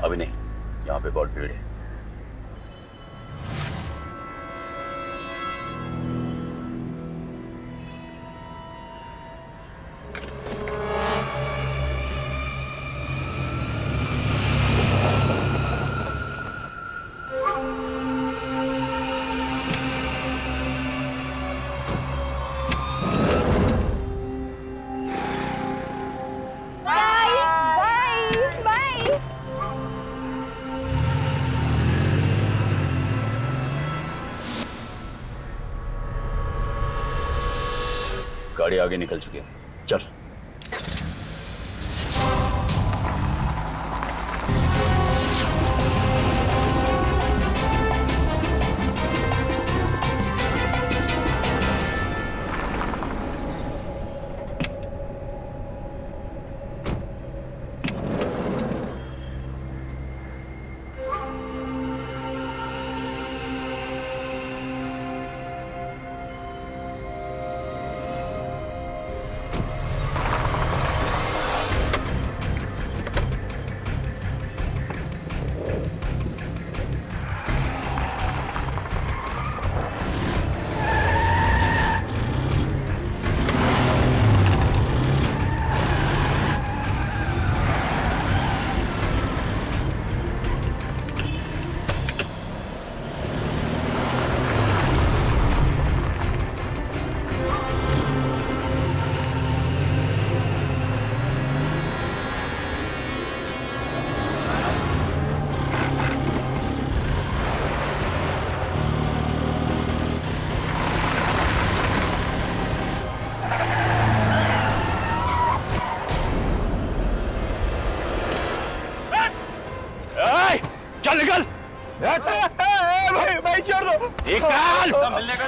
अभी नहीं, यहाँ पे बहुत भीड़ है। गाड़ी आगे निकल चुकी है, चल। चल निकल। भाई छोड़ दो। निकल। मिलने का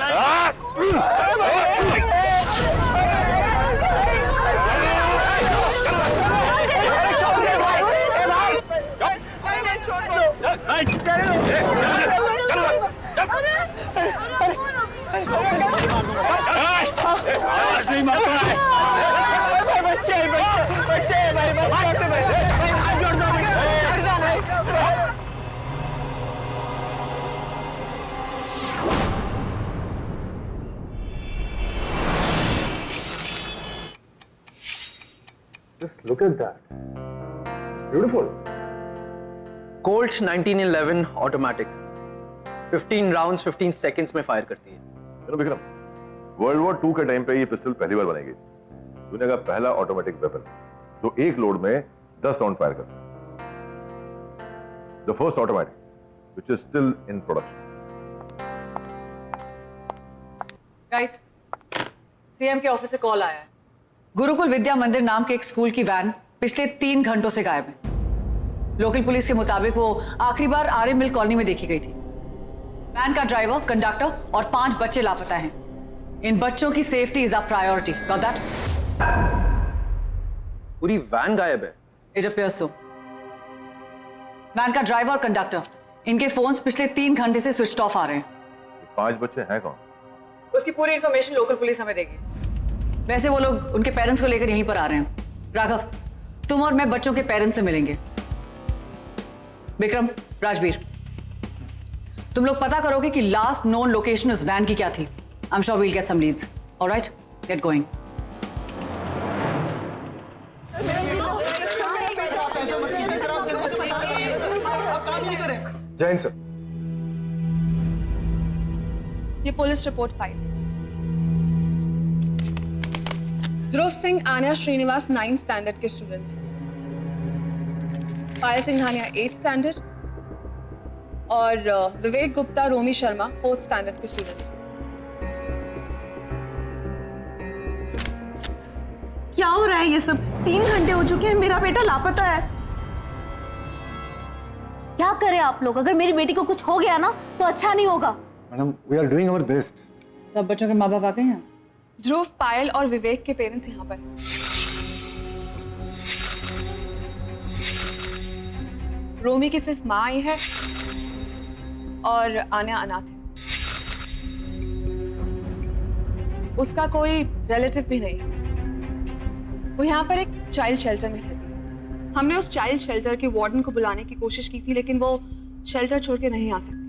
आज नहीं मारता है। बच्चे बच्चे भाई छोड़ दो। Just look at that. It's beautiful. Colt 1911 automatic. 15 rounds 15 seconds में फायर करती है। चलो विक्रम, वर्ल्ड वॉर 2 के टाइम पे ये पिस्टल पहली बार बनाई गई। दुनिया का पहला ऑटोमेटिक वेपन जो एक लोड में 10 राउंड फायर करता है। The first automatic which is still in production. Guys, CM के ऑफिस से कॉल आया है। गुरुकुल विद्या मंदिर नाम के एक स्कूल की वैन पिछले 3 घंटों से गायब है। लोकल पुलिस के मुताबिक वो आखिरी बार आर्य मिल कॉलोनी में देखी गई थी। वैन का ड्राइवर, कंडक्टर और 5 बच्चे लापता हैं। इन बच्चों की safety is a priority. Got that? पूरी वैन गायब है। It appears so. वैन का ड्राइवर और कंडक्टर, इनके फोन्स पिछले 3 घंटे से स्विच्ड ऑफ आ रहे हैं। 5 बच्चे हैं कौन? उसकी पूरी इंफॉर्मेशन लोकल पुलिस हमें देगी। वैसे वो लोग उनके पेरेंट्स को लेकर यहीं पर आ रहे हैं। राघव, तुम और मैं बच्चों के पेरेंट्स से मिलेंगे। विक्रम, राजवीर, तुम लोग पता करोगे कि लास्ट नोन लोकेशन उस वैन की क्या थी। I am sure we'll get some leads. Alright, get going. Jain sir, ये police report file. Dhruv Singh, Aanya Srinivas 9th standard के स्टूडेंट्स हैं। पायल सिंघानिया 8th स्टैंडर्ड और विवेक गुप्ता, रोमी शर्मा 4th स्टैंडर्ड के स्टूडेंट्स हैं। क्या हो रहा है ये सब? 3 घंटे हो चुके हैं, मेरा बेटा लापता है। क्या करें आप लोग? अगर मेरी बेटी को कुछ हो गया ना तो अच्छा नहीं होगा। Madam, we are doing our best. सब बच्चों के माँ बाप आ गए हैं। ध्रुव, पायल और विवेक के पेरेंट्स यहाँ पर हैं। रोमी की सिर्फ माँ आई है और आन्या अनाथ है। उसका कोई रिलेटिव भी नहीं है। वो यहाँ पर एक चाइल्ड शेल्टर में रहती है। हमने उस चाइल्ड शेल्टर के वार्डन को बुलाने की कोशिश की थी, लेकिन वो शेल्टर छोड़ के नहीं आ सकती।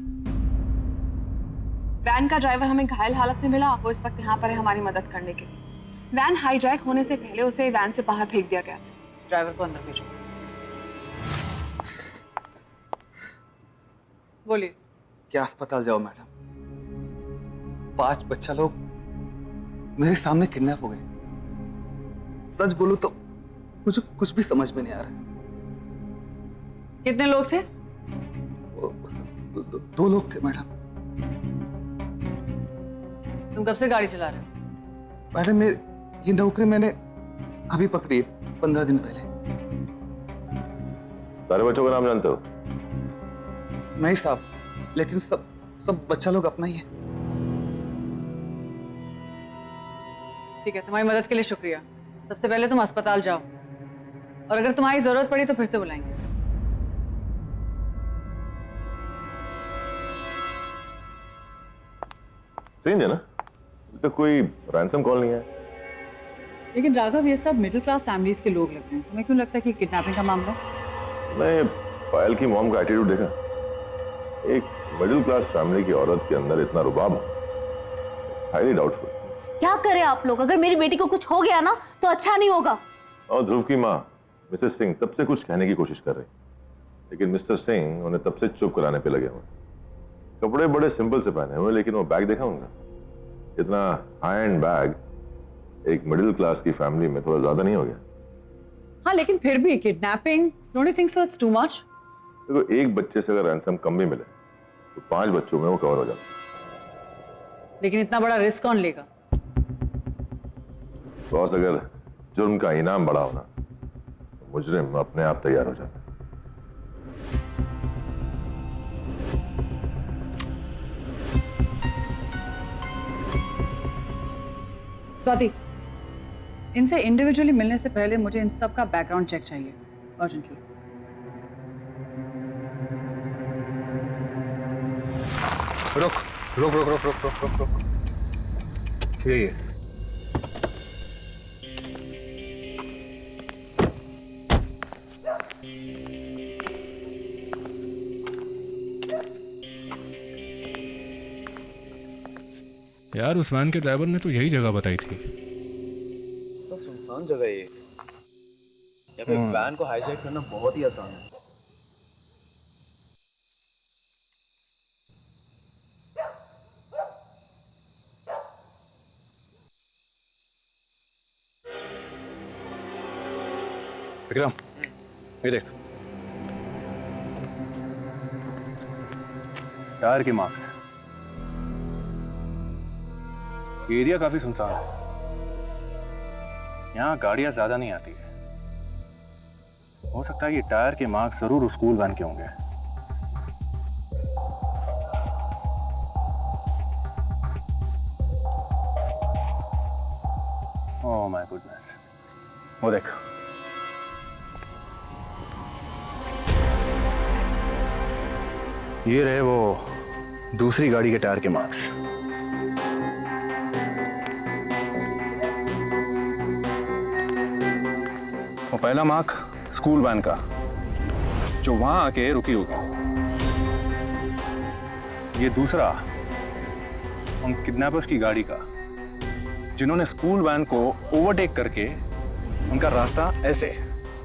वैन का ड्राइवर हमें घायल हालत में मिला। वो इस वक्त यहाँ पर है हमारी मदद करने के लिए। वैन हाईजैक होने से पहले उसे वैन से बाहर फेंक दिया गया था। ड्राइवर को अंदर भेजो। बोलिए। क्या अस्पताल जाओ मैडम? 5 बच्चा लोग मेरे सामने किडनैप हो गए। सच बोलूं तो मुझे कुछ भी समझ में नहीं आ रहा। कितने लोग थे? 2 लोग थे मैडम। तुम कब से गाड़ी चला रहे हो? मैडम ये नौकरी मैंने अभी पकड़ी है, 15 दिन पहले। सारे बच्चों का नाम जानते हो? नहीं साहब, लेकिन सब बच्चा लोग अपना ही है। ठीक है, तुम्हारी मदद के लिए शुक्रिया। सबसे पहले तुम अस्पताल जाओ, और अगर तुम्हारी जरूरत पड़ी तो फिर से बुलाएंगे। स्ट्रेंज है ना, अभी तक कोई रैंसम कॉल नहीं है। लेकिन राघव, ये सब मिडिल क्लास फैमिलीज के लोग लगते हैं। तुम्हें क्यों लगता है कि किडनैपिंग का मामला है? मैं पायल की मॉम का एटीट्यूड देखा। एक मिडिल क्लास फैमिली की औरत के अंदर इतना रुबाब, हाईली डाउटफुल। क्या करें आप लोग? अगर मेरी बेटी को कुछ हो गया ना तो अच्छा नहीं होगा। और ध्रुव की माँ मिसेस सिंह तब से कुछ कहने की कोशिश कर रही, लेकिन मिस्टर सिंह उन्हें तब से चुप कराने पे लगे हुए। कपड़े बड़े सिंपल से पहने हुए, लेकिन वो बैग देखा उनका, इतना हाई एंड बैग एक मिडिल क्लास की फैमिली में थोड़ा ज्यादा नहीं हो गया? हाँ, लेकिन फिर भी kidnapping, don't you think so it's too much? देखो, एक बच्चे से अगर रैंसम कम भी मिले तो 5 बच्चों में वो कवर हो जाता। लेकिन इतना बड़ा रिस्क कौन लेगा? बॉस, अगर जुर्म का इनाम बड़ा होना तो मुजरिम अपने आप तैयार हो जाता। स्वाति, इनसे इंडिविजुअली मिलने से पहले मुझे इन सब का बैकग्राउंड चेक चाहिए, अर्जेंटली। रुक रुक रुक रुक रुक रुक रुक रुक ये यार, उस वैन के ड्राइवर ने तो यही जगह बताई थी। तो सुनसान जगह ये। यहाँ पे वैन को हाईजैक करना बहुत ही आसान है। विक्रम, ये देख, टायर के मार्क्स। एरिया काफी सुनसान है, यहाँ गाड़ियां ज्यादा नहीं आती है। हो सकता है ये टायर के मार्क्स जरूर उस स्कूल वैन के होंगे। ओह माय गुडनेस, वो देख। ये रहे वो दूसरी गाड़ी के टायर के मार्क्स। वो पहला मार्क स्कूल वैन का, जो वहां आके रुकी होगी। ये दूसरा उन किडनैपर्स की गाड़ी का, जिन्होंने स्कूल वैन को ओवरटेक करके उनका रास्ता ऐसे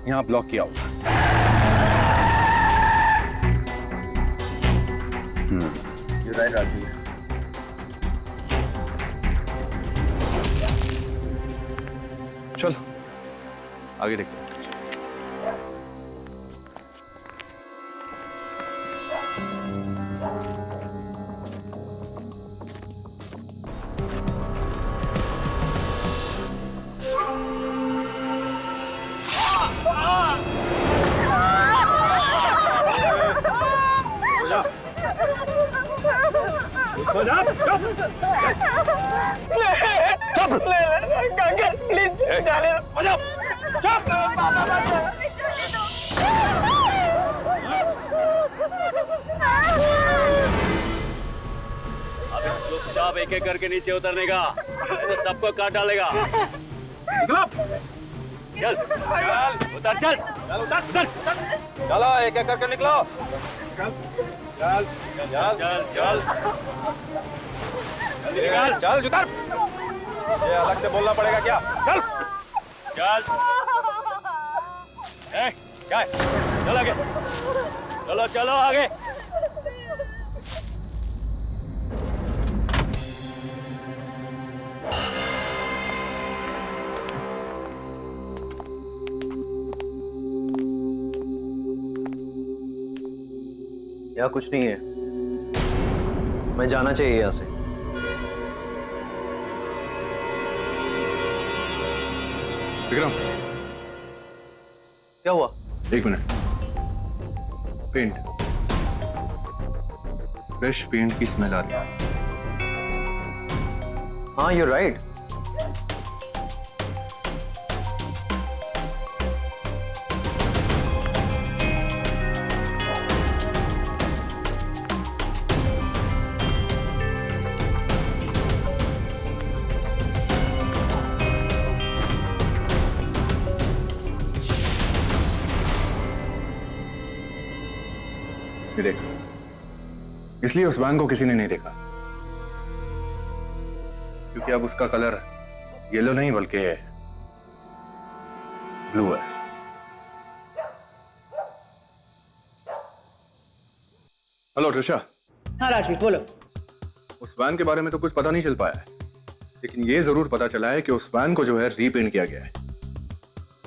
यहां ब्लॉक किया होगा। ये राइट आती है। चल आगे देखते हैं। प्लीज जाने दो। अबे चुपचाप एक एक करके नीचे उतरने का, नहीं तो सबको काट डालेगा। चल, उतर चल। चलो एक एक करके निकलो। चल चल चल चल चल जुतर। ये अलग से बोलना पड़ेगा क्या? चल चल क्या है? चल आगे, चलो चलो आगे। यहाँ कुछ नहीं है, मैं जाना चाहिए यहाँ से। विक्रम, क्या हुआ? एक मिनट। पेंट, फ्रेश पेंट की स्मेल आ रही है। हाँ, you're right. देख, इसलिए उस वैन को किसी ने नहीं देखा, क्योंकि अब उसका कलर येलो नहीं बल्कि ब्लू है। हेलो ट्रिशा। हाँ राजवीर, बोलो। उस वैन के बारे में तो कुछ पता नहीं चल पाया है, लेकिन ये जरूर पता चला है कि उस वैन को जो है रीपेंट किया गया है।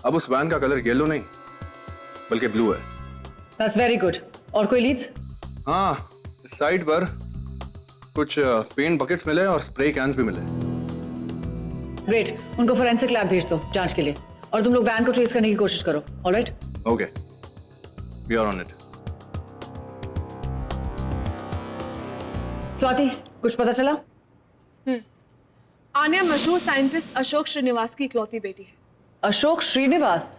अब उस वैन का कलर येलो नहीं बल्कि ब्लू है। That's very good. और कोई लीड्स? हाँ, इस साइट पर कुछ पेंट बकेट्स मिले और स्प्रे कैन्स भी मिले। ग्रेट, उनको फोरेंसिक लैब भेज दो जांच के लिए, और तुम लोग वैन को ट्रेस करने की कोशिश करो। Alright? Okay, we are on it. Swati, कुछ पता चला? आन्या मशहूर साइंटिस्ट अशोक श्रीनिवास की इकलौती बेटी है। Ashok Srinivas?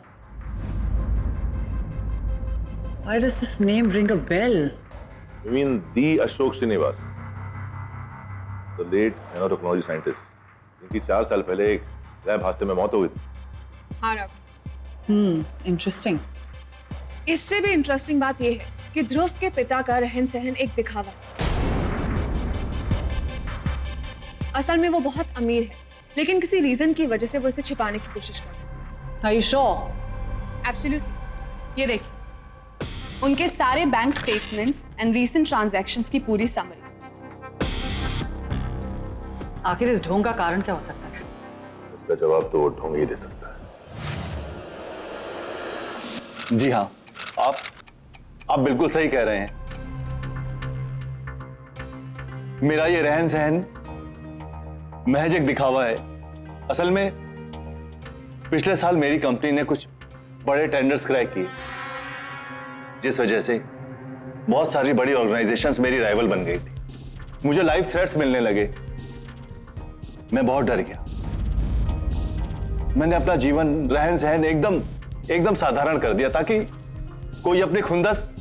Why does this name ring a bell? You mean the Ashok Srinivas, the late nanotechnology scientist, जिनकी 4 साल पहले एक लैब हादसे में मौत हो गई थी। हाँ राघव। इंटरेस्टिंग। इससे भी इंटरेस्टिंग बात यह है कि ध्रुव के पिता का रहन सहन एक दिखावा। असल में वो बहुत अमीर है, लेकिन किसी रीजन की वजह से वो इसे छिपाने की कोशिश कर रहा है। Are you sure? एब्सोल्युटली। ये देखिए, उनके सारे bank statements and recent transactions की पूरी समरी। आखिर इस ढोंग का कारण क्या हो सकता है? इसका जवाब तो वो ढोंग ही दे सकता है। जी हाँ, आप बिल्कुल सही कह रहे हैं। मेरा ये रहन सहन महज एक दिखावा है। असल में पिछले साल मेरी कंपनी ने कुछ बड़े टेंडर्स क्रैक किए, जिस वजह से बहुत सारी बड़ी ऑर्गेनाइजेशंस मेरी राइवल बन गई थी। मुझे लाइव थ्रेट्स मिलने लगे। मैं बहुत डर गया। मैंने अपना जीवन रहन सहन एकदम साधारण कर दिया ताकि कोई अपनी खुंदस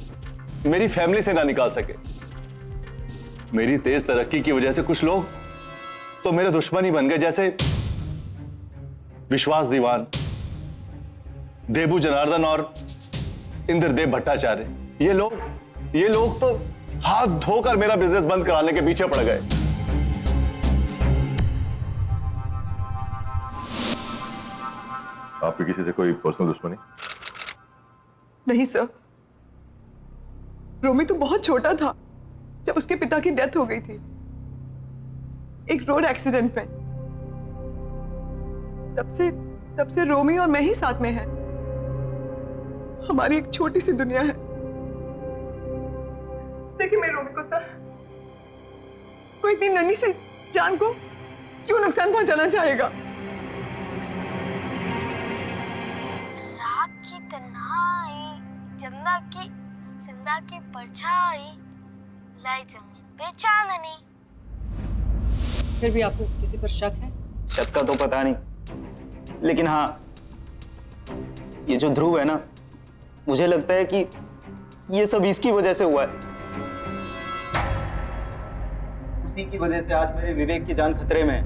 मेरी फैमिली से ना निकाल सके। मेरी तेज तरक्की की वजह से कुछ लोग तो मेरे दुश्मन ही बन गए, जैसे विश्वास दीवान, देबू जनार्दन और इंद्रदेव भट्टाचार्य। ये लोग तो हाथ धोकर मेरा बिजनेस बंद कराने के पीछे पड़ गए। आपकी किसी से कोई पर्सनल दुश्मनी? नहीं सर, रोमी तो बहुत छोटा था जब उसके पिता की डेथ हो गई थी, एक रोड एक्सीडेंट में। तब से रोमी और मैं ही साथ में हैं। हमारी एक छोटी सी दुनिया है। देखिए मेरी रोमी को सर, कोई इतनी नन्ही सी जान को क्यों नुकसान पहुंचाना चाहेगा? रात की तन्हाई, चंदा की परछाई, लाई जमीन पे चांदनी। फिर भी आपको किसी पर शक है? शक का तो पता नहीं, लेकिन हाँ, ये जो ध्रुव है ना, मुझे लगता है कि ये सब इसकी वजह से हुआ है। उसी की वजह से आज मेरे विवेक की जान खतरे में है।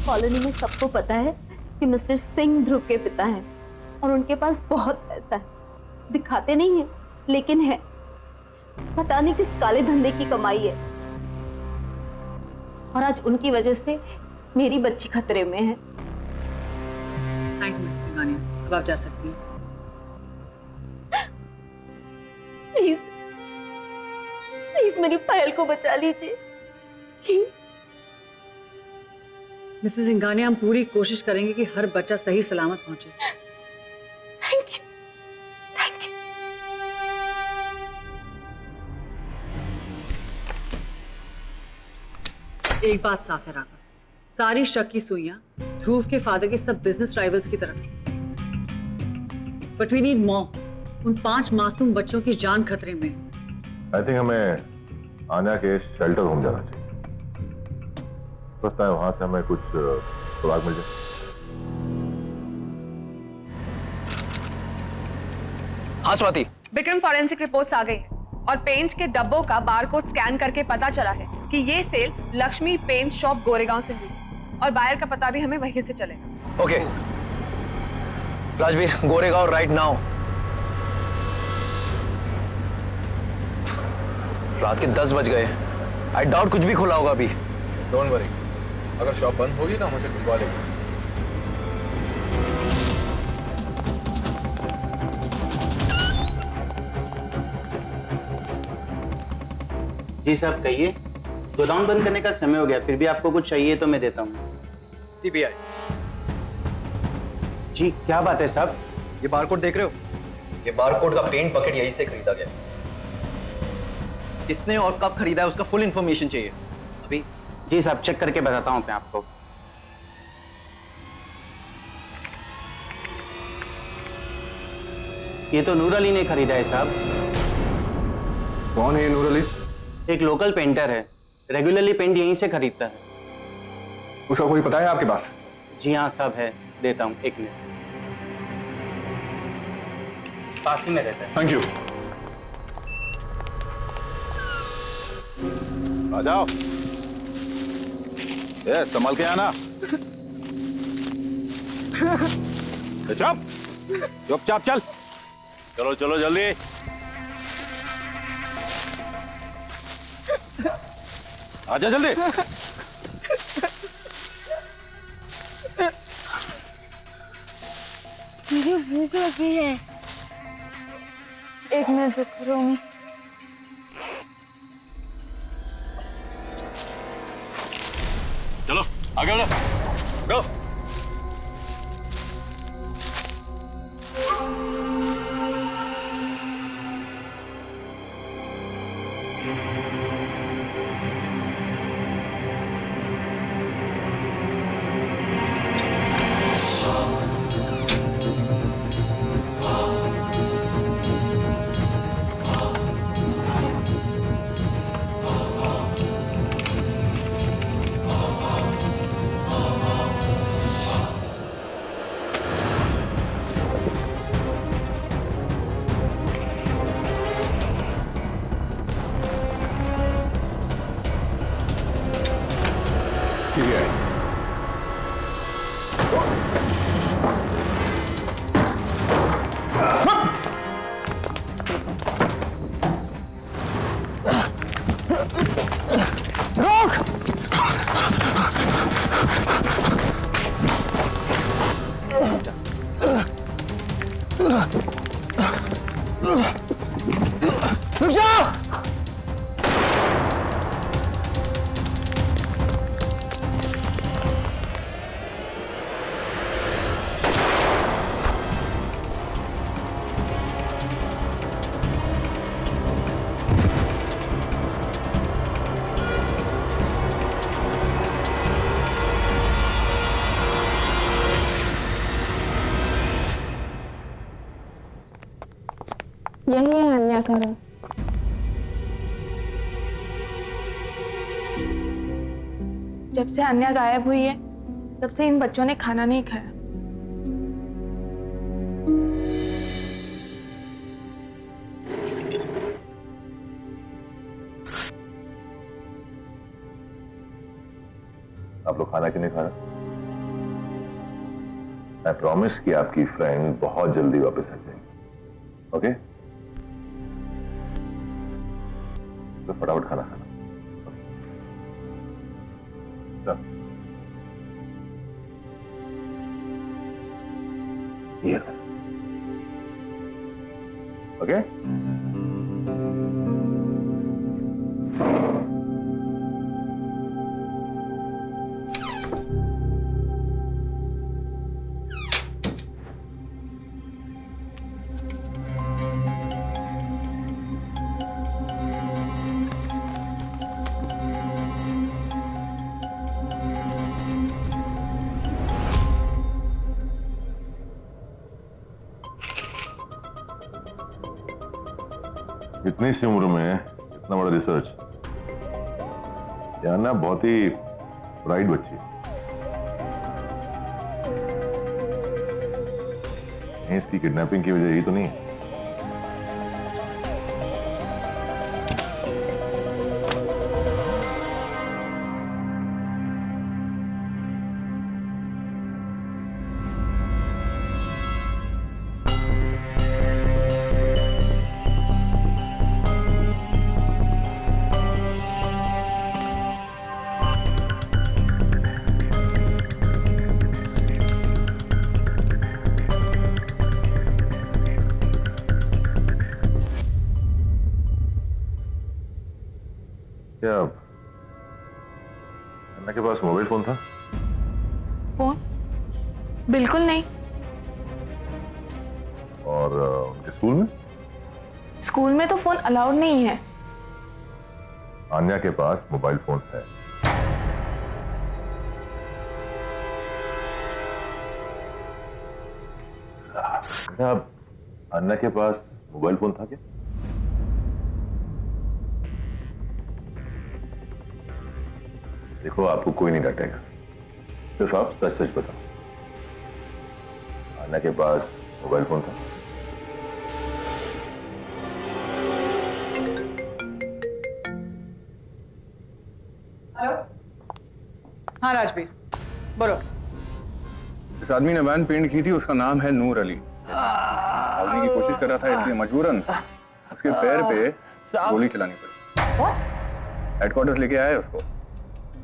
कॉलोनी में सबको पता है कि मिस्टर सिंह ध्रुव के पिता हैं, और उनके पास बहुत पैसा है, दिखाते नहीं है लेकिन है। पता नहीं किस काले धंधे की कमाई है, और आज उनकी वजह से मेरी बच्ची खतरे में है। थैंक यू मिसेस सिंघानिया, अब आप जा सकती हैं। प्लीज प्लीज मेरी पायल को बचा लीजिए, प्लीज। मिसेस सिंघानिया, हम पूरी कोशिश करेंगे कि हर बच्चा सही सलामत पहुंचे। Thank you, thank you. एक बात साफ है राघव, सारी शक की सुइयां ध्रुव के फादर के सब बिजनेस राइवल्स की तरफ। But we need more. उन 5 मासूम बच्चों की जान खतरे में। आई थिंक हमें आन्या के शेल्टर होम जाना चाहिए। सोचता है वहां से हमें कुछ सुराग मिल जाए। हाँ स्वाति, विक्रम फॉरेंसिक रिपोर्ट्स आ गई है और पेंट के डब्बों का बारकोड स्कैन करके पता चला है कि ये sale Lakshmi paint shop Goregaon से हुई और बायर का पता भी हमें वहीं से चलेगा। Okay Rajveer, Goregaon right now. रात के 10 बज गए। आई डाउट कुछ भी खुला होगा अभी। डोंट वरी, अगर शॉप बंद होगी ना हम उसे खुलवा लेंगे। जी साहब कहिए। गोदाम बंद करने का समय हो गया, फिर भी आपको कुछ चाहिए तो मैं देता हूँ। सीबीआई। जी क्या बात है साहब? ये बारकोड देख रहे हो? ये बारकोड का पेंट बकेट यहीं से खरीदा गया। किसने और कब खरीदा है उसका फुल इंफॉर्मेशन चाहिए अभी। जी साहब चेक करके बताता हूँ मैं आपको। ये तो नूर अली ने खरीदा है साहब। कौन है ये नूर अली? एक लोकल पेंटर है, रेगुलरली पेंट यहीं से खरीदता है। उसका कोई पता है आपके पास? जी हाँ साहब है, देता हूँ, एक मिनट। पास ही में रहता है। Thank you. आ जाओ। ये संभाल के आना। चुपचाप चल। चलो चलो जल्दी। आजा जल्दी। मुझे भूख लगी है, एक मिनट रुको रोमी। चलो आगे बढ़ो, गो। रुक जाओ। यही है अन्या का रूम। जब से अन्या गायब हुई है तब से इन बच्चों ने खाना नहीं खाया। आप लोग खाना क्यों नहीं खा रहे? मैं प्रॉमिस कि आपकी फ्रेंड बहुत जल्दी वापस आ जाएगी। ओके? तो फटाफट खाना खाना। चल। ये ओके? इतनी सी उम्र में इतना बड़ा रिसर्च, यार ना बहुत ही ब्राइट बच्ची है। इसकी किडनैपिंग की वजह यही तो नहीं है? क्या अन्ना के पास मोबाइल फोन था? फोन? बिल्कुल नहीं। और उनके स्कूल में? स्कूल में तो फोन अलाउड नहीं है। आन्या के पास मोबाइल फोन है। अब अन्ना के पास मोबाइल फोन था क्या? देखो, आपको कोई नहीं डांटेगा, सिर्फ आप सच सच बताओ, अन्ना के पास मोबाइल फोन था? हेलो, हाँ राजबीर, बोलो। इस आदमी ने वैन पेंट की थी, उसका नाम है नूर अली। भागने की कोशिश कर रहा था, इसलिए मजबूरन उसके पैर पे गोली चलानी पड़ी। What? हेडक्वार्टर्स लेके आए उसको,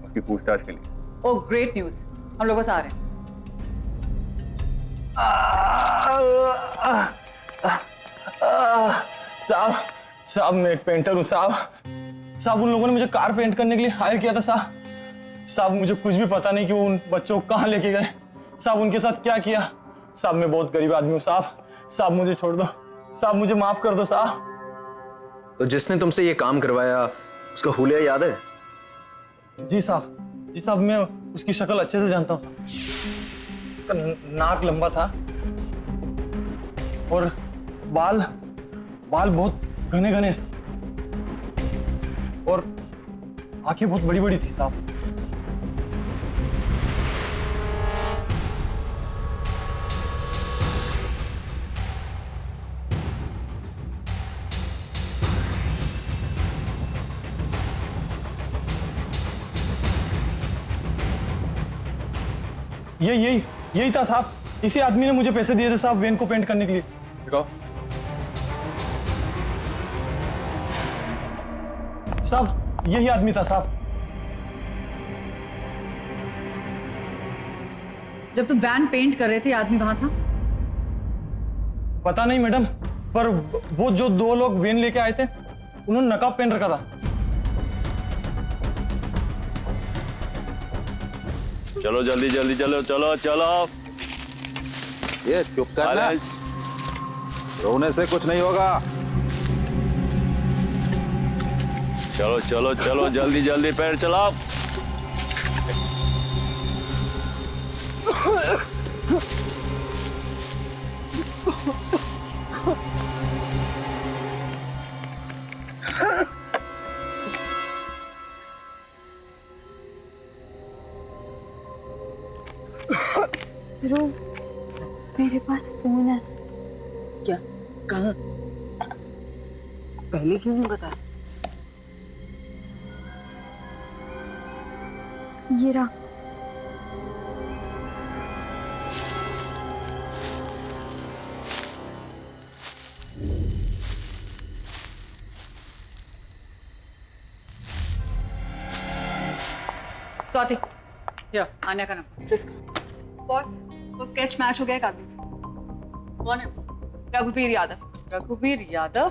उसकी पूछताछ के लिए। ओह ग्रेट न्यूज, हम लोग बस आ रहे हैं। साहब मैं एक पेंटर हूँ साहब उन लोगों ने मुझे कार पेंट करने के लिए हायर किया था साहब मुझे कुछ भी पता नहीं कि वो उन बच्चों को कहाँ लेके गए साहब, उनके साथ क्या किया साहब। मैं बहुत गरीब आदमी हूँ साहब मुझे छोड़ दो साहब, मुझे माफ कर दो साहब। तो जिसने तुमसे ये काम करवाया उसका हुलिया याद है? जी साहब मैं उसकी शक्ल अच्छे से जानता हूँ साहब। उसका नाक लंबा था और बाल बहुत घने घने और आंखें बहुत बड़ी बड़ी थी साहब। यही था साहब। इसी आदमी ने मुझे पैसे दिए थे साहब वेन को पेंट करने के लिए। दिखाओ। साहब यही आदमी था साहब। जब तुम वैन पेंट कर रहे थे, आदमी वहां था? पता नहीं मैडम, पर वो जो दो लोग वेन लेके आए थे उन्होंने नकाब पहन रखा था। चलो जल्दी जल्दी चलो। ये चुप करना, रोने से कुछ नहीं होगा। चलो जल्दी पैर चलाओ। ध्रुव, मेरे पास फोन है। क्या? कहाँ? पहले क्यों नहीं बताया? ये रहा। स्वाति, या आन्या का नंबर ट्रेस कर। बॉस, वो स्केच मैच हो गया एक आदमी से। कौन है? रघुबीर यादव। रघुबीर यादव?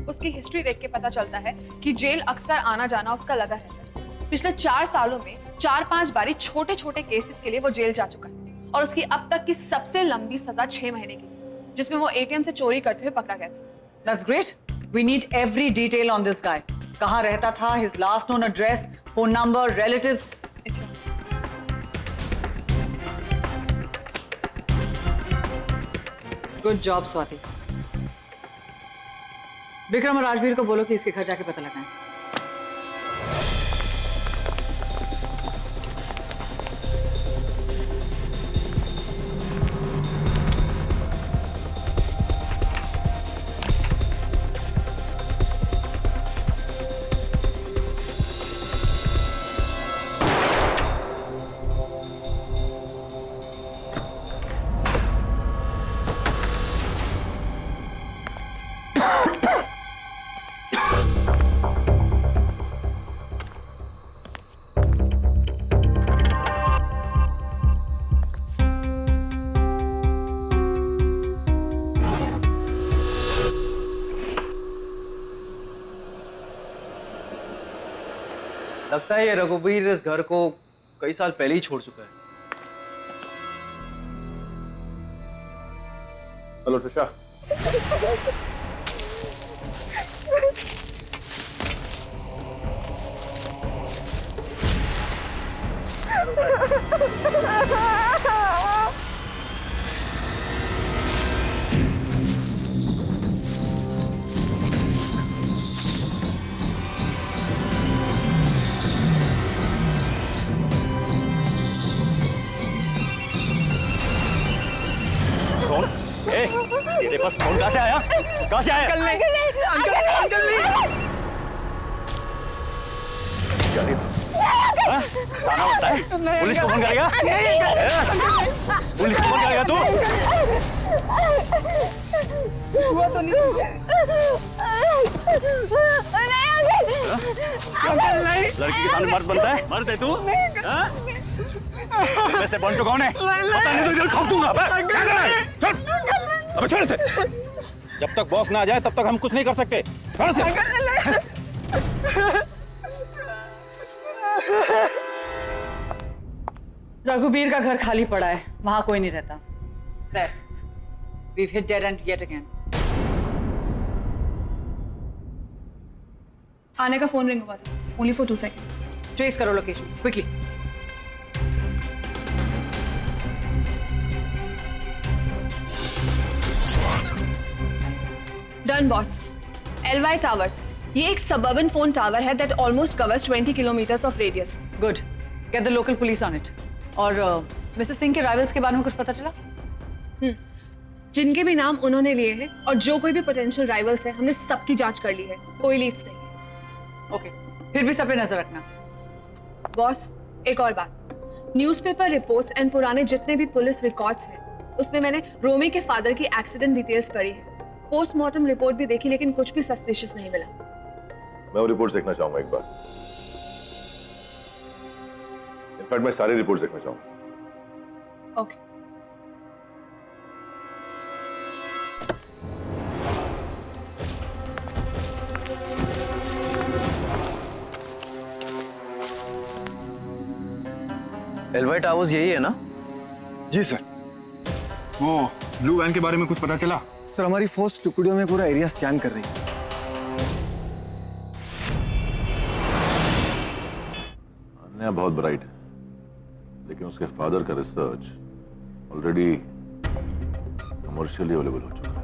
उसकी हिस्ट्री देख के पता चलता है कि जेल अक्सर आना जाना उसका लगा रहता है। पिछले 4 सालों में 4-5 बारी छोटे छोटे केसेस के लिए वो जेल जा चुका है और उसकी अब तक की सबसे लंबी सजा 6 महीने की थी, जिसमें वो एटीएम से चोरी करते हुए पकड़ा गया था। That's great. We need every detail on this guy. कहाँ रहता था, his last known address, phone number, relatives. अच्छा। Good job, Swati. विक्रम और राजवीर को बोलो कि इसके घर जाके पता लगाएं। लगता है ये रघुबीर इस घर को कई साल पहले ही छोड़ चुका है। हेलो ट्रिशा। तेरे पास फोन कहाँ से आया? कहाँ से आया? अंकल हाँ? साना बनता है? पुलिस को फोन करेगा? पुलिस को फोन करेगा तू? हुआ तो नहीं। लड़की के सामने मर्द बनता है? मर्द है तू? वैसे बन तो कौन है? पता नहीं तो इधर ठोक दूंगा। अबे छोड़ इसे। जब तक बॉस ना आ जाए तब तक हम कुछ नहीं कर सकते। छोड़ इसे। रघुबीर का घर खाली पड़ा है, वहां कोई नहीं रहता। There. We've hit dead end yet again. आने का फोन रिंग हुआ था। Only for 2 seconds. Trace करो location, quickly. Done, boss. LY Towers. ये एक suburban phone tower है that almost covers 20 kilometers of radius. Good. Get the local police on it. और mister Singh के राइवल्स के बारे में कुछ पता चला? जिनके भी नाम उन्होंने लिए हैं और जो कोई भी पोटेंशियल राइवल्स है, हमने सबकी जांच कर ली है। कोई लीड्स नहीं है। ओके, फिर भी सब पे नजर रखना। बॉस, एक और बात। न्यूज़पेपर रिपोर्ट्स एंड पुराने जितने भी पुलिस रिकॉर्ड्स हैं, उसमें मैंने रोमी के फादर की एक्सीडेंट डिटेल्स पढ़ी है। पोस्टमार्टम रिपोर्ट भी देखी, लेकिन कुछ भी सस्पिशियस नहीं मिला। मैं वो रिपोर्ट देखना चाहूंगा एक बार। इनफैक्ट मैं सारी रिपोर्ट देखना चाहूंगा। ओके। एलवाई टावर्स यही है ना? जी सर। वो ब्लू वैन के बारे में कुछ पता चला? सर हमारी फोर्स टुकड़ियों में पूरा एरिया स्कैन कर रही है। अन्या बहुत ब्राइट है, लेकिन उसके फादर का रिसर्च ऑलरेडी कमर्शियली अवेलेबल हो चुका है।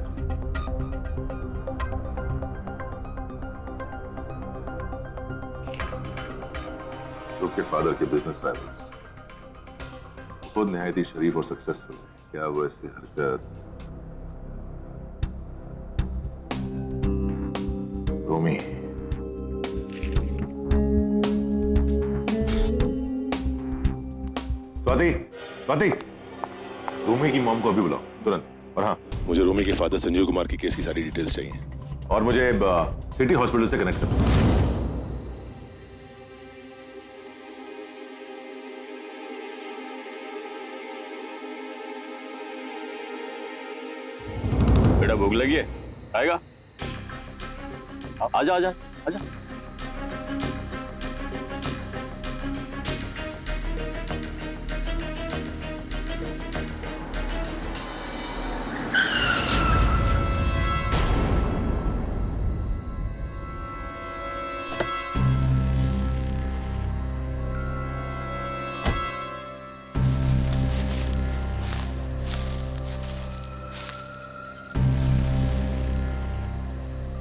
उसके फादर के बिजनेस राइवल्स खुद निहायत ही शरीफ और सक्सेसफुल है। क्या वो ऐसी हरकत रोमी स्वाति रोमी की मॉम को अभी बुलाओ तुरंत। और हाँ, मुझे रोमी के फादर संजीव कुमार की केस की सारी डिटेल्स चाहिए और मुझे सिटी हॉस्पिटल से कनेक्ट करना। लगी है, आएगा? आजा आजा आजा।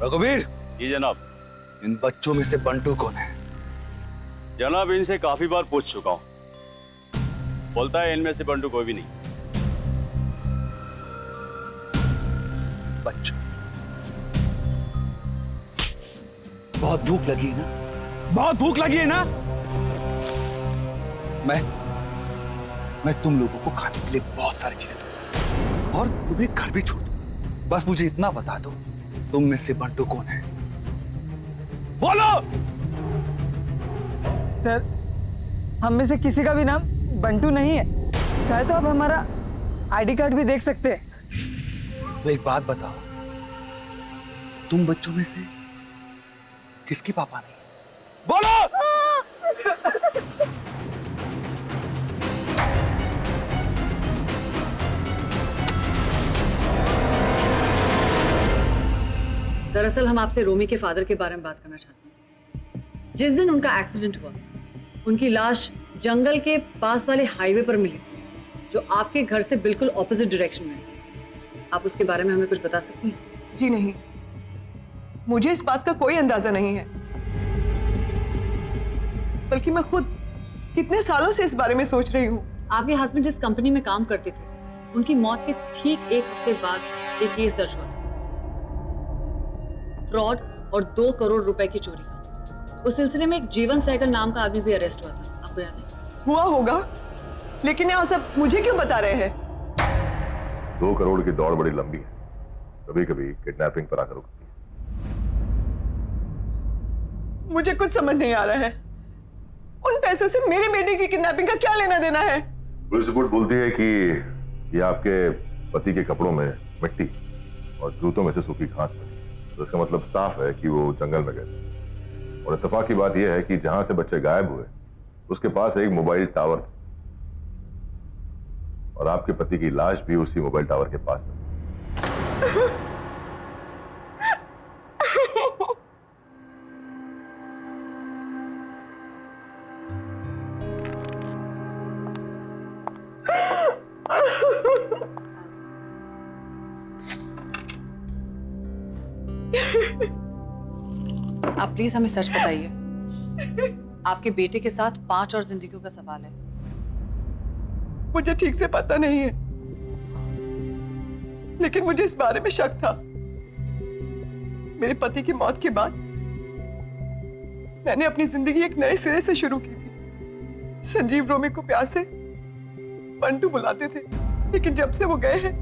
रघुवीर, जी जनाब। इन बच्चों में से बंटू कौन है? जनाब इनसे काफी बार पूछ चुका हूं, बोलता है इनमें से बंटू कोई भी नहीं। बच्चों, बहुत भूख लगी है ना? बहुत भूख लगी है ना? मैं तुम लोगों को खाने के लिए बहुत सारी चीजें दूंगा और तुम्हें घर भी छोड़ दूंगा। बस मुझे इतना बता दो, तुम में से बंटू कौन है? बोलो। सर, हम में से किसी का भी नाम बंटू नहीं है। चाहे तो आप हमारा आईडी कार्ड भी देख सकते हैं। तो एक बात बताओ, तुम बच्चों में से किसके पापा नहीं? बोलो। दरअसल हम आपसे रोमी के फादर के बारे में बात करना चाहते हैं। जिस दिन उनका एक्सीडेंट हुआ, उनकी लाश जंगल के पास वाले हाईवे पर मिली, जो आपके घर से बिल्कुल ऑपोजिट डायरेक्शन में है। आप उसके बारे में हमें कुछ बता सकती हैं? जी नहीं, मुझे इस बात का कोई अंदाजा नहीं है। बल्कि मैं खुद कितने सालों से इस बारे में सोच रही हूँ। आपके हस्बैंड जिस कंपनी में काम करते थे, उनकी मौत के ठीक एक हफ्ते बाद एक केस दर्ज हुआ था, फ्रॉड और 2 करोड़ रुपए की चोरी का। उस सिलसिले में एक जीवन सहगल नाम का आदमी भी अरेस्ट हुआ था, आपको याद है? हुआ होगा, लेकिन ये सब मुझे क्यों बता रहे हैं? 2 करोड़ की दौड़ बड़ी लंबी है, कभी कभी किडनैपिंग पर आकर रुकती है। मुझे कुछ समझ नहीं आ रहा है। उन पैसों से मेरे बेटे की किडनैपिंग का क्या लेना देना है? पुलिस रिपोर्ट बोलती है कि ये आपके पति के कपड़ों में मिट्टी और जूतों में से सूखी घास मिली, तो इसका मतलब साफ है कि वो जंगल में गए। और इत्तेफाक की बात यह है कि जहां से बच्चे गायब हुए, उसके पास एक मोबाइल टावर था और आपके पति की लाश भी उसी मोबाइल टावर के पास है। आप प्लीज हमें सच बताइए। आपके बेटे के साथ 5 और जिंदगियों का सवाल है। मुझे ठीक से पता नहीं है, लेकिन मुझे इस बारे में शक था। मेरे पति की मौत के बाद मैंने अपनी जिंदगी एक नए सिरे से शुरू की थी। संजीव रोमी को प्यार से बंटू बुलाते थे, लेकिन जब से वो गए हैं,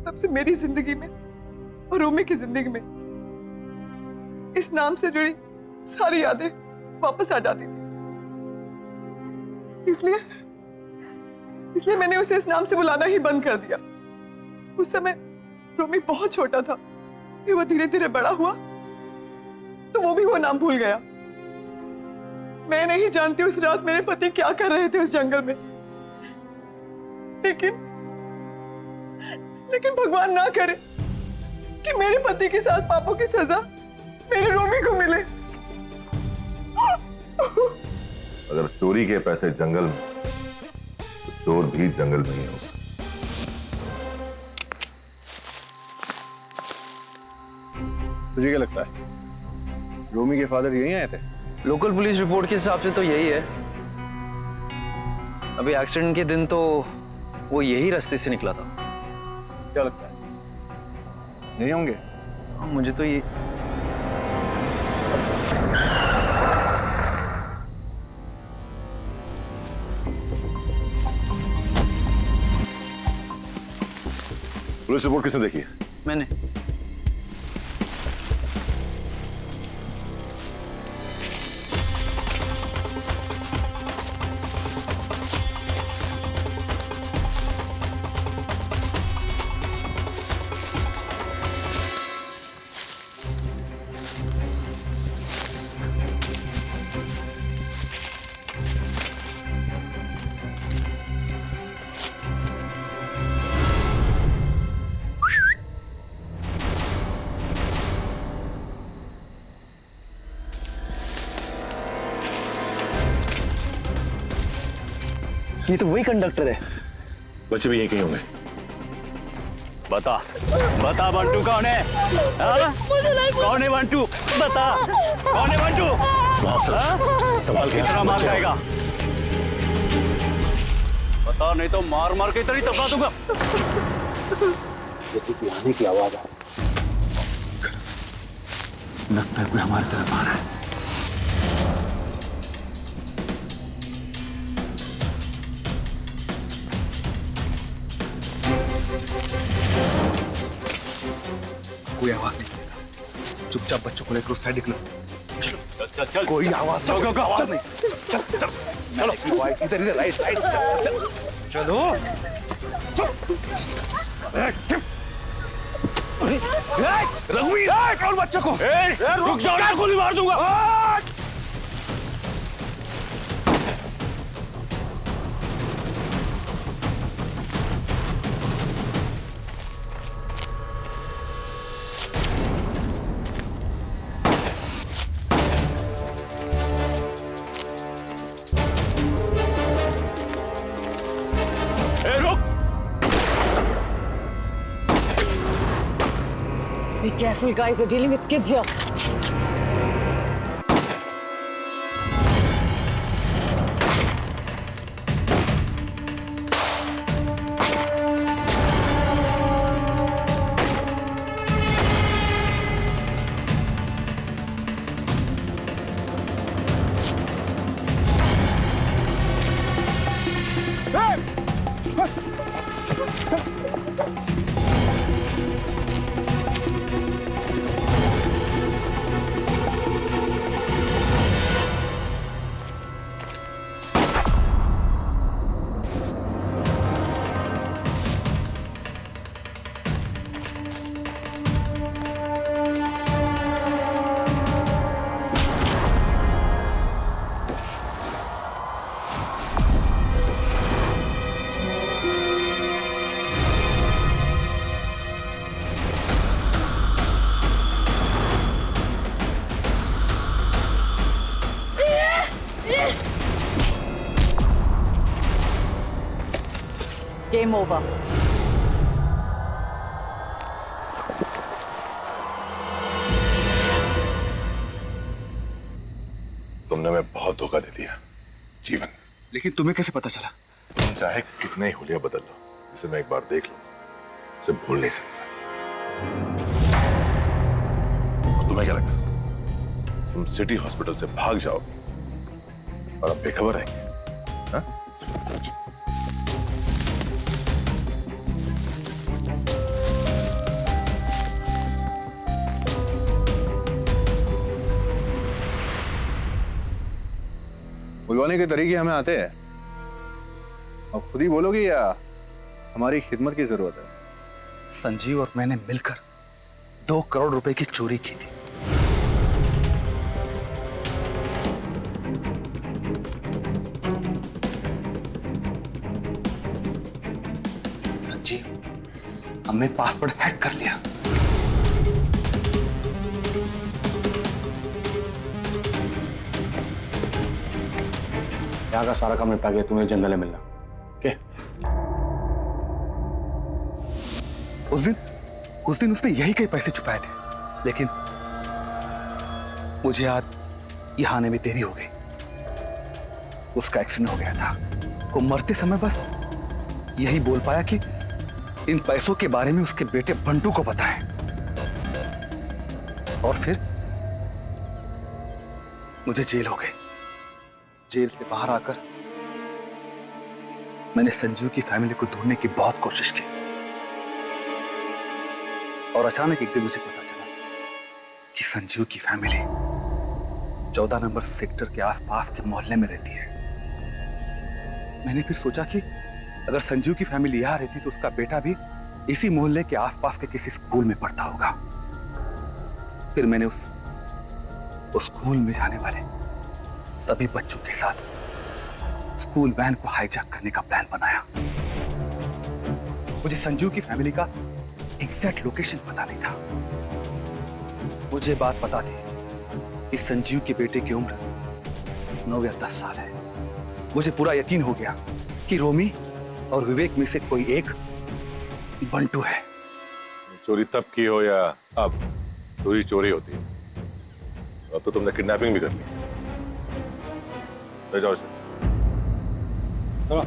तब से मेरी जिंदगी में और रोमी की जिंदगी में इस नाम से जुड़ी सारी यादें वापस आ जाती थी। इसलिए मैंने उसे इस नाम से बुलाना ही बंद कर दिया। उस समय रोमी बहुत छोटा था, फिर वो धीरे धीरे बड़ा हुआ तो वो भी वो नाम भूल गया। मैं नहीं जानती उस रात मेरे पति क्या कर रहे थे उस जंगल में, लेकिन भगवान ना करे कि मेरे पति के साथ पापों की सजा मेरे रोमी को मिले। अगर चोरी के पैसे जंगल में, तो चोर भी जंगल में ही होगा। तुझे क्या लगता है, रोमी के फादर यहीं आए थे? लोकल पुलिस रिपोर्ट के हिसाब से तो यही है। अभी एक्सीडेंट के दिन तो वो यही रास्ते से निकला था। क्या लगता है, नहीं होंगे? मुझे तो ये पुलिस रिपोर्ट किसने देखी है? मैंने। ये तो वही कंडक्टर है। बच्चे भी यहीं कहीं होंगे। बता बता बंटू कौन है? हाँ? कौन है बंटू? बता कौन है बंटू? संभाल के कितना मार खाएगा? बता, नहीं तो मार मार के इधर ही दबा दूंगा। किसी की आने की आवाज आ, लगता है कोई हमारी तरफ आ रहा है। कोई आवाज नहीं करेगा, चुपचाप बच्चों को लेकर उस साइड निकलो। चल चल चल, कोई आवाज आवाज नहीं। चल चल, चलो इधर इधर राइट राइट, चल चलो। रघुवीर, कौन बच्चों को? रुक जाओ, गोली मार दूंगा। Be careful, guys. We're dealing with kids here. Game over. तुमने हमें बहुत धोखा दे दिया जीवन। लेकिन तुम्हें कैसे पता चला? तुम चाहे कितने ही हुलिया बदल लो, इसे मैं एक बार देख लूं, इसे भूल नहीं सकता। और तुम्हें क्या लगता तुम सिटी हॉस्पिटल से भाग जाओगे और अब बेखबर रहेंगे? हाँ? बुलवाने के तरीके हमें आते हैं। अब खुद ही बोलोगे या हमारी खिदमत की जरूरत है? संजीव और मैंने मिलकर 2 करोड़ रुपए की चोरी की थी। संजीव, हमने पासवर्ड हैक कर लिया। यहाँ का सारा काम निपटा के तुम्हें जंगल में मिलना। क्या? उस दिन उसने यही कई पैसे छुपाए थे, लेकिन मुझे आज यहाँ आने में देरी हो गई। उसका एक्सीडेंट हो गया था। वो मरते समय बस यही बोल पाया कि इन पैसों के बारे में उसके बेटे बंटू को पता है। और फिर मुझे जेल हो गई। जेल से बाहर आकर मैंने संजीव की फैमिली को ढूंढने की बहुत कोशिश की, और अचानक एक दिन मुझे पता चला कि संजीव की फैमिली 14 नंबर सेक्टर के आसपास के मोहल्ले में रहती है। मैंने फिर सोचा कि अगर संजीव की फैमिली यहां रहती तो उसका बेटा भी इसी मोहल्ले के आसपास के किसी स्कूल में पढ़ता होगा। फिर मैंने उस स्कूल में जाने वाले सभी बच्चों के साथ स्कूल वैन को हाईजैक करने का प्लान बनाया। मुझे संजीव की फैमिली का एग्जैक्ट लोकेशन पता नहीं था। मुझे बात पता थी कि संजीव के बेटे की उम्र 9 या 10 साल है। मुझे पूरा यकीन हो गया कि रोमी और विवेक में से कोई एक बंटू है। चोरी तब की हो या अब, चोरी चोरी होती है। अब तो तुमने किडनैपिंग भी कर ली। ले जाओ इसे। चलो।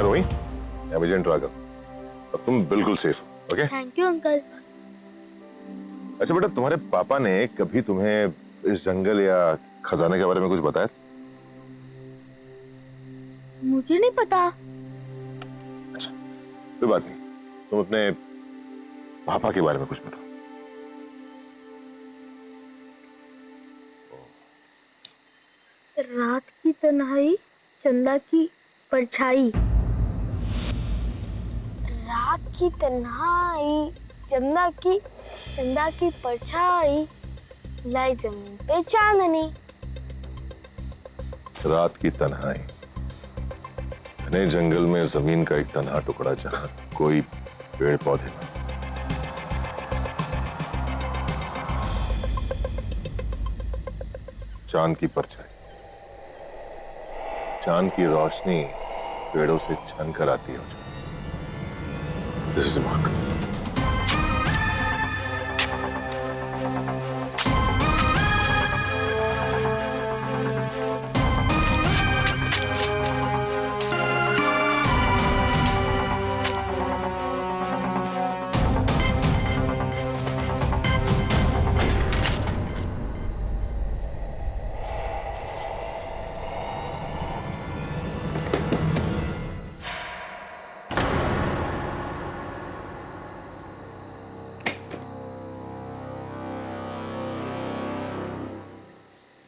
रोही, I'm एजेंट राघव। अब तुम बिल्कुल सेफ हो, ओके? Thank you uncle. अच्छा बेटा, तुम्हारे पापा ने कभी तुम्हें इस जंगल या खजाने के बारे में कुछ बताया? मुझे नहीं पता। अच्छा, कोई बात नहीं, तुम अपने पापा के बारे में कुछ बताओ। रात की तन्हाई, चंदा की परछाई। रात की तन्हाई, चंदा की परछाई, लाई जमीन पे चांदनी। रात की तन्हाई, घने जंगल में जमीन का एक तन्हा टुकड़ा जहां कोई पेड़ पौधे ना। चांद की परछाई, चांद की रोशनी पेड़ों से छन कर आती है। This is mark.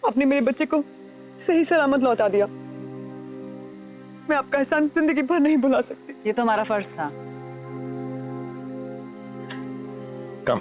आपने मेरे बच्चे को सही सलामत लौटा दिया। मैं आपका एहसान जिंदगी भर नहीं भुला सकती। ये तो हमारा फर्ज था। कम